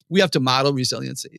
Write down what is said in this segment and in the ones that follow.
we have to model resiliency.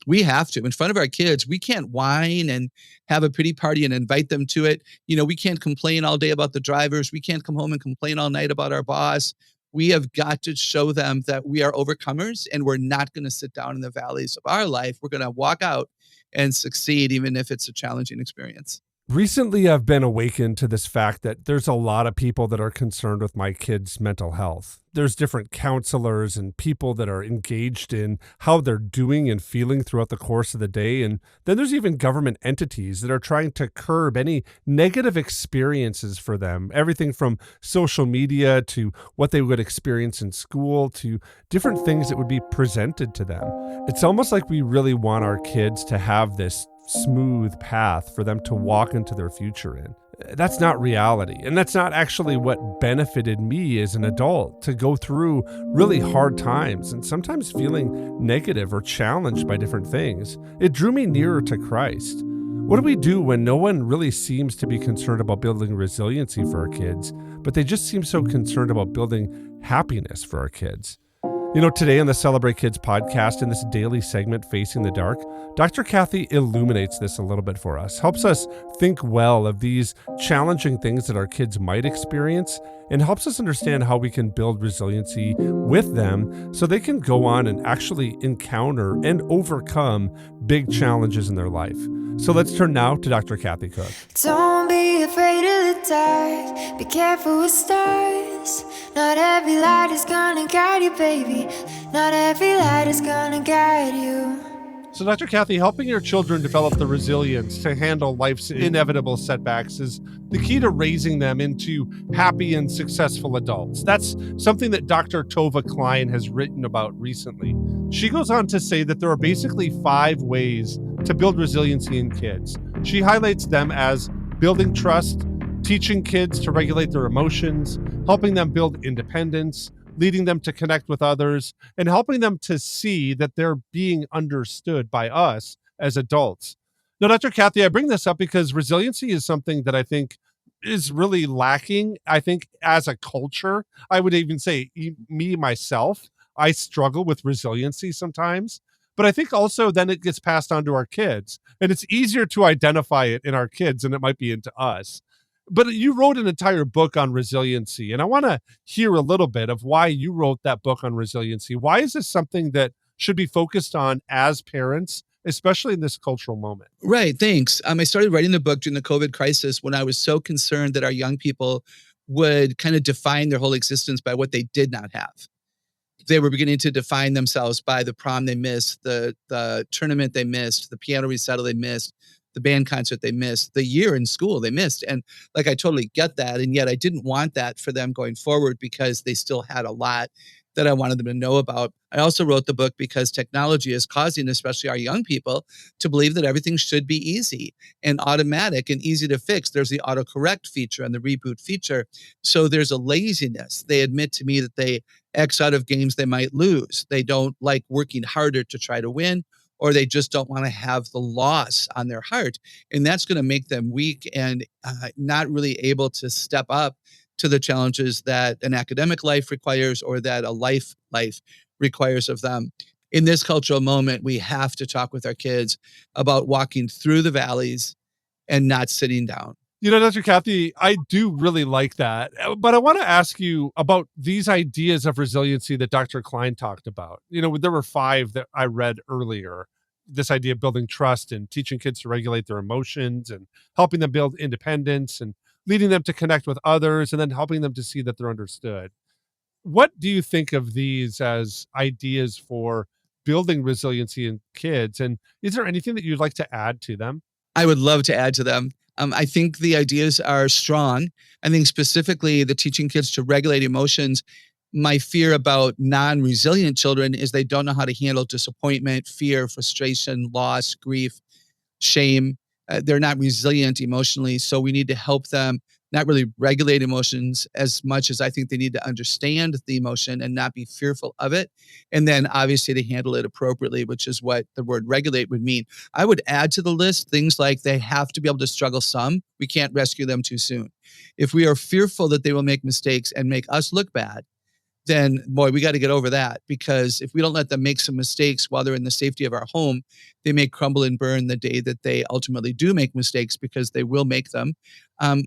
We have to. In front of our kids, we can't whine and have a pity party and invite them to it. We can't complain all day about the drivers. We can't come home and complain all night about our boss. We have got to show them that we are overcomers and we're not going to sit down in the valleys of our life. We're going to walk out and succeed, even if it's a challenging experience. Recently, I've been awakened to this fact that there's a lot of people that are concerned with my kids' mental health. There's different counselors and people that are engaged in how they're doing and feeling throughout the course of the day. And then there's even government entities that are trying to curb any negative experiences for them. Everything from social media to what they would experience in school to different things that would be presented to them. It's almost like we really want our kids to have this smooth path for them to walk into their future in. That's not reality. And that's not actually what benefited me as an adult, to go through really hard times and sometimes feeling negative or challenged by different things. It drew me nearer to Christ. What do we do when no one really seems to be concerned about building resiliency for our kids, but they just seem so concerned about building happiness for our kids? Today on the Celebrate Kids podcast, in this daily segment, Facing the Dark, Dr. Kathy illuminates this a little bit for us, helps us think well of these challenging things that our kids might experience, and helps us understand how we can build resiliency with them so they can go on and actually encounter and overcome big challenges in their life. So let's turn now to Dr. Kathy Cook. Don't be afraid of the dark. Be careful with stars. Not every light is gonna guide you, baby. Not every light is gonna guide you. So, Dr. Kathy, helping your children develop the resilience to handle life's inevitable setbacks is the key to raising them into happy and successful adults. That's something that Dr. Tova Klein has written about recently. She goes on to say that there are basically 5 ways to build resiliency in kids. She highlights them as building trust, teaching kids to regulate their emotions, helping them build independence, leading them to connect with others, and helping them to see that they're being understood by us as adults. Now, Dr. Kathy, I bring this up because resiliency is something that I think is really lacking. I think as a culture, I would even say me, myself, I struggle with resiliency sometimes. But I think also then it gets passed on to our kids, and it's easier to identify it in our kids than it might be into us. But you wrote an entire book on resiliency, and I want to hear a little bit of why you wrote that book on resiliency. Why is this something that should be focused on as parents, especially in this cultural moment? Right, thanks. I started writing the book during the COVID crisis when I was so concerned that our young people would kind of define their whole existence by what they did not have. They were beginning to define themselves by the prom they missed, the tournament they missed, the piano recital they missed, the band concert they missed, the year in school they missed. And I totally get that. And yet I didn't want that for them going forward because they still had a lot that I wanted them to know about. I also wrote the book because technology is causing, especially our young people, to believe that everything should be easy and automatic and easy to fix. There's the autocorrect feature and the reboot feature. So there's a laziness. They admit to me that they X out of games they might lose. They don't like working harder to try to win, or they just don't want to have the loss on their heart. And that's going to make them weak and not really able to step up to the challenges that an academic life requires or that a life requires of them. In this cultural moment, we have to talk with our kids about walking through the valleys and not sitting down. Dr. Kathy, I do really like that. But I want to ask you about these ideas of resiliency that Dr. Klein talked about. There were 5 that I read earlier. This idea of building trust and teaching kids to regulate their emotions and helping them build independence and leading them to connect with others and then helping them to see that they're understood. What do you think of these as ideas for building resiliency in kids? And is there anything that you'd like to add to them? I would love to add to them. I think the ideas are strong. I think specifically the teaching kids to regulate emotions. My fear about non-resilient children is they don't know how to handle disappointment, fear, frustration, loss, grief, shame. They're not resilient emotionally. So we need to help them not really regulate emotions as much as I think they need to understand the emotion and not be fearful of it. And then obviously to handle it appropriately, which is what the word regulate would mean. I would add to the list things like they have to be able to struggle some. We can't rescue them too soon. If we are fearful that they will make mistakes and make us look bad, then boy, we got to get over that, because if we don't let them make some mistakes while they're in the safety of our home, they may crumble and burn the day that they ultimately do make mistakes, because they will make them.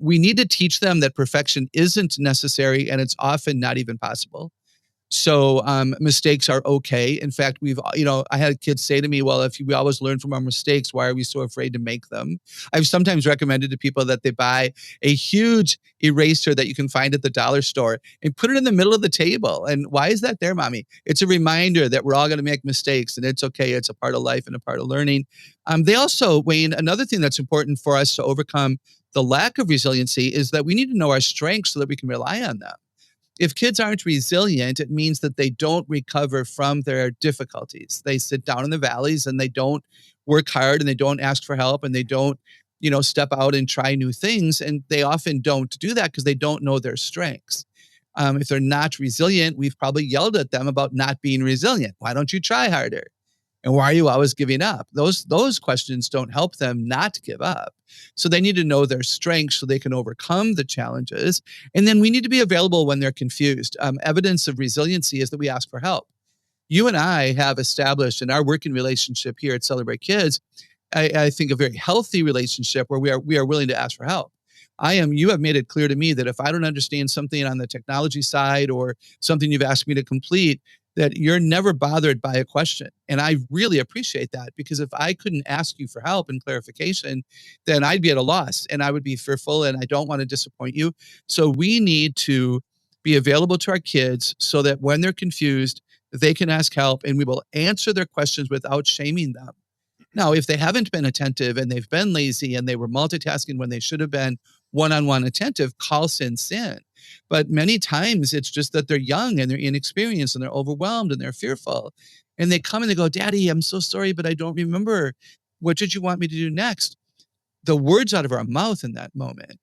We need to teach them that perfection isn't necessary, and it's often not even possible. So mistakes are okay. In fact, I had kids say to me, well, if we always learn from our mistakes, why are we so afraid to make them? I've sometimes recommended to people that they buy a huge eraser that you can find at the dollar store and put it in the middle of the table. And why is that there, mommy? It's a reminder that we're all going to make mistakes, and it's okay. It's a part of life and a part of learning. They also, Wayne, another thing that's important for us to overcome the lack of resiliency is that we need to know our strengths so that we can rely on them. If kids aren't resilient, it means that they don't recover from their difficulties. They sit down in the valleys and they don't work hard, and they don't ask for help, and they don't, step out and try new things. And they often don't do that because they don't know their strengths. If they're not resilient, we've probably yelled at them about not being resilient. Why don't you try harder? And why are you always giving up? Those questions don't help them not give up. So they need to know their strengths so they can overcome the challenges. And then we need to be available when they're confused. Evidence of resiliency is that we ask for help. You and I have established in our working relationship here at Celebrate Kids, I think a very healthy relationship where we are willing to ask for help. You have made it clear to me that if I don't understand something on the technology side or something you've asked me to complete, that you're never bothered by a question. And I really appreciate that, because if I couldn't ask you for help and clarification, then I'd be at a loss and I would be fearful, and I don't want to disappoint you. So we need to be available to our kids so that when they're confused, they can ask help, and we will answer their questions without shaming them. Now, if they haven't been attentive and they've been lazy and they were multitasking when they should have been one-on-one attentive, call sin sin. But many times it's just that they're young and they're inexperienced and they're overwhelmed and they're fearful. And they come and they go, Daddy, I'm so sorry, but I don't remember. What did you want me to do next? The words out of our mouth in that moment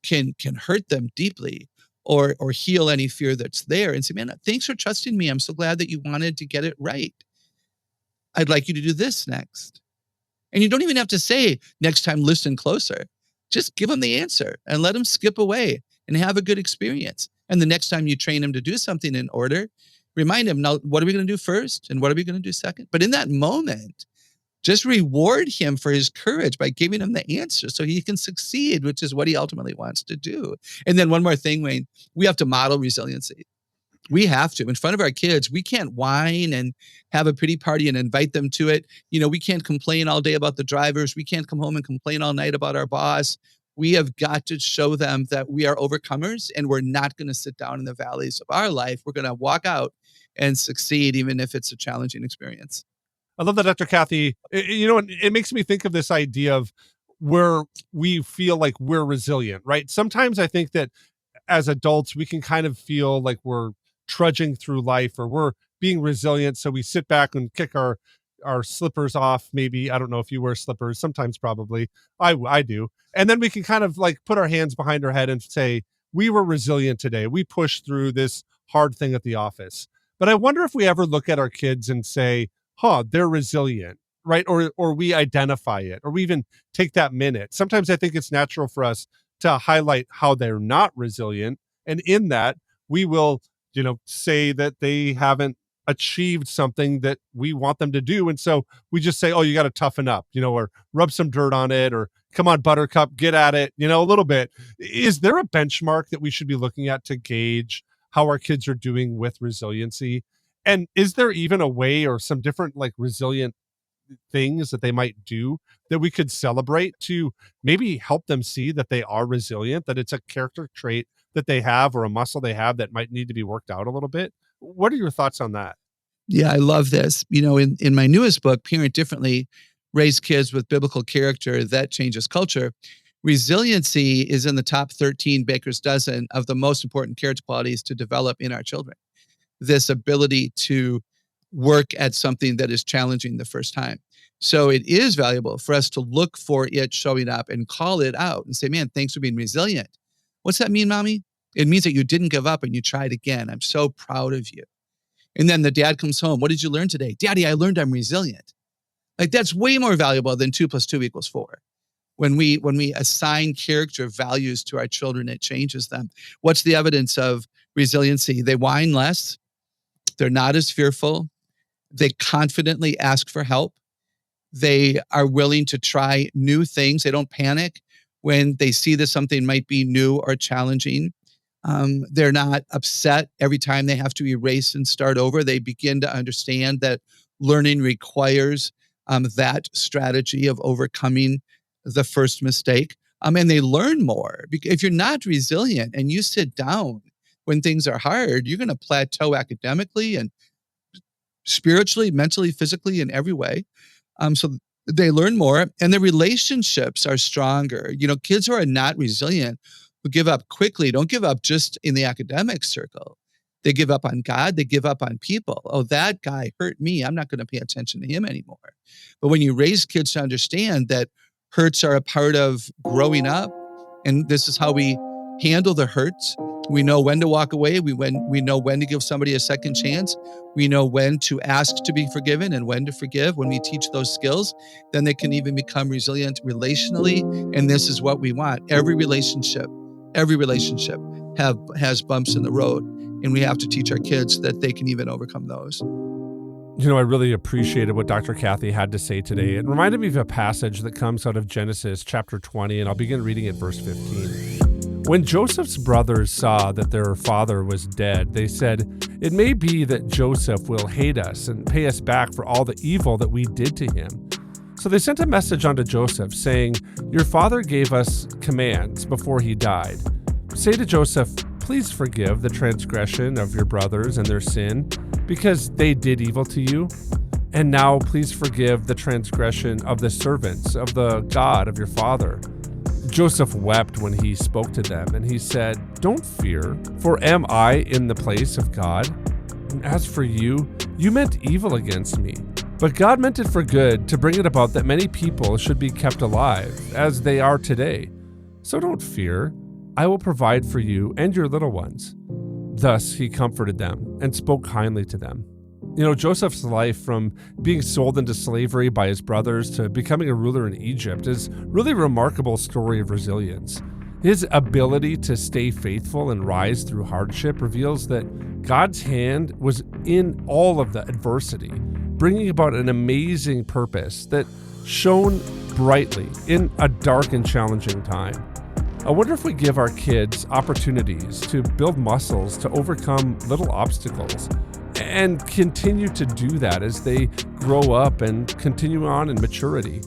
can hurt them deeply, or heal any fear that's there, and say, man, thanks for trusting me. I'm so glad that you wanted to get it right. I'd like you to do this next. And you don't even have to say, next time, listen closer. Just give them the answer and let them skip away and have a good experience. And the next time you train them to do something in order, remind them, now, what are we going to do first? And what are we going to do second? But in that moment, just reward him for his courage by giving him the answer so he can succeed, which is what he ultimately wants to do. And then one more thing, Wayne, we have to model resiliency. We have to. In front of our kids, we can't whine and have a pity party and invite them to it. We can't complain all day about the drivers. We can't come home and complain all night about our boss. We have got to show them that we are overcomers, and we're not going to sit down in the valleys of our life. We're going to walk out and succeed, even if it's a challenging experience. I love that, Dr. Kathy. It makes me think of this idea of where we feel like we're resilient, right? Sometimes I think that as adults, we can kind of feel like we're trudging through life, or we're being resilient. So we sit back and kick our slippers off. Maybe, I don't know if you wear slippers, sometimes probably I do. And then we can kind of like put our hands behind our head and say, we were resilient today. We pushed through this hard thing at the office. But I wonder if we ever look at our kids and say, they're resilient, right? Or we identify it, or we even take that minute. Sometimes I think it's natural for us to highlight how they're not resilient. And in that, we will, say that they haven't achieved something that we want them to do. And so we just say, oh, you got to toughen up, or rub some dirt on it, or come on, buttercup, get at it, a little bit. Is there a benchmark that we should be looking at to gauge how our kids are doing with resiliency? And is there even a way, or some different like resilient things that they might do that we could celebrate to maybe help them see that they are resilient, that it's a character trait that they have, or a muscle they have that might need to be worked out a little bit? What are your thoughts on that? Yeah, I love this. In my newest book, Parent Differently, Raise Kids with Biblical Character That Changes Culture, resiliency is in the top 13 baker's dozen of the most important character qualities to develop in our children. This ability to work at something that is challenging the first time. So it is valuable for us to look for it showing up and call it out and say, man, thanks for being resilient. What's that mean, mommy? It means that you didn't give up and you tried again. I'm so proud of you. And then the dad comes home. What did you learn today? Daddy, I learned I'm resilient. Like, that's way more valuable than 2 + 2 = 4. When we assign character values to our children, it changes them. What's the evidence of Resiliency. They whine less. They're not as fearful. They confidently ask for help. They are willing to try new things. They don't panic when they see that something might be new or challenging. They're not upset every time they have to erase and start over. They begin to understand that learning requires that strategy of overcoming the first mistake. And they learn more. If you're not resilient and you sit down when things are hard, you're going to plateau academically and spiritually, mentally, physically, in every way. So they learn more and the relationships are stronger. Kids who are not resilient, who give up quickly, don't give up just in the academic circle. They give up on God. They give up on people. Oh, that guy hurt me. I'm not going to pay attention to him anymore. But when you raise kids to understand that hurts are a part of growing up, and this is how we handle the hurts. We know when to walk away. We know when to give somebody a second chance. We know when to ask to be forgiven and when to forgive. When we teach those skills, then they can even become resilient relationally. And this is what we want. Every relationship has bumps in the road. And we have to teach our kids that they can even overcome those. I really appreciated what Dr. Kathy had to say today. It reminded me of a passage that comes out of Genesis chapter 20, and I'll begin reading at verse 15. When Joseph's brothers saw that their father was dead, they said, "It may be that Joseph will hate us and pay us back for all the evil that we did to him." So they sent a message unto Joseph, saying, "Your father gave us commands before he died. Say to Joseph, please forgive the transgression of your brothers and their sin, because they did evil to you. And now please forgive the transgression of the servants of the God of your father." Joseph wept when he spoke to them, and he said, "Don't fear, for am I in the place of God? And as for you, you meant evil against me, but God meant it for good, to bring it about that many people should be kept alive, as they are today. So don't fear, I will provide for you and your little ones." Thus he comforted them and spoke kindly to them. Joseph's life, from being sold into slavery by his brothers to becoming a ruler in Egypt, is really a remarkable story of resilience. His ability to stay faithful and rise through hardship reveals that God's hand was in all of the adversity, bringing about an amazing purpose that shone brightly in a dark and challenging time. I wonder if we give our kids opportunities to build muscles to overcome little obstacles and continue to do that as they grow up and continue on in maturity.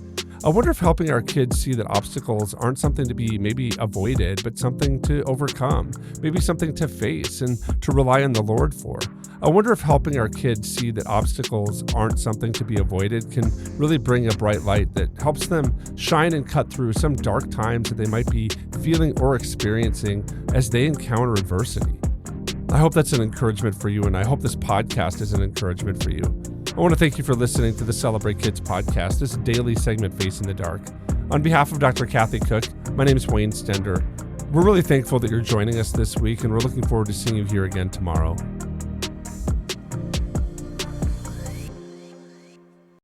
I wonder if helping our kids see that obstacles aren't something to be maybe avoided, but something to overcome, maybe something to face and to rely on the Lord for. I wonder if helping our kids see that obstacles aren't something to be avoided can really bring a bright light that helps them shine and cut through some dark times that they might be feeling or experiencing as they encounter adversity. I hope that's an encouragement for you, and I hope this podcast is an encouragement for you. I want to thank you for listening to the Celebrate Kids podcast, this daily segment, Facing the Dark. On behalf of Dr. Kathy Cook, my name is Wayne Stender. We're really thankful that you're joining us this week, and we're looking forward to seeing you here again tomorrow.